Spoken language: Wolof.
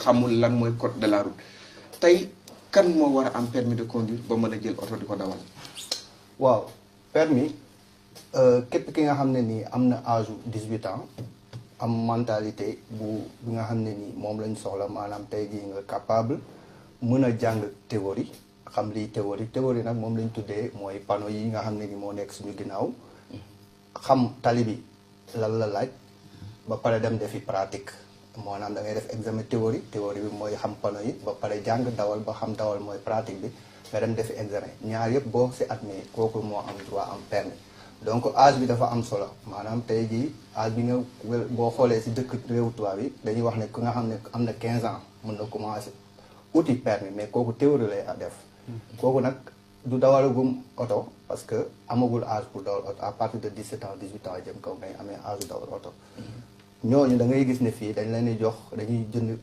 xamul lan mooy code de la route tey kan moo war a am permis de conduire ba mën a jël oto di ko dawal. waaw permis képp ki nga xam ne nii am na âge 18 ans am mentalité bu nga xam ne nii moom lañ soxla maanaam tey jii nga capable mën a jàng théorie xam lii théorie nag moom lañ tuddee mooy panneau yi nga xam ne ni moo nekk suñu ginnaaw xam tali bi lan la laaj ba pare dem defi pratique maanaam da ngay def examen théorie bi mooy xam panneau yi ba pare jàng dawal ba xam dawal mooy pratique bi nga dem defi examen ñaar yëpp boo si admis kooku moo am droit am permis donc âge bi dafa am solo maanaam tey jii âge bi nga boo xoolee si dëkk réewu tubaab yi dañuy wax ne ku nga xam ne am na 15 ans mën na commencer uti permis mais kooku théorie lay def kooku nag du dawalagum oto parce que amagul âge pour dawal oto à partir de 17 ans 18 ans jëm kaw ngay amee âge dawal oto ñooñu da ngay gis ne fii dañ leen di jox dañuy jënd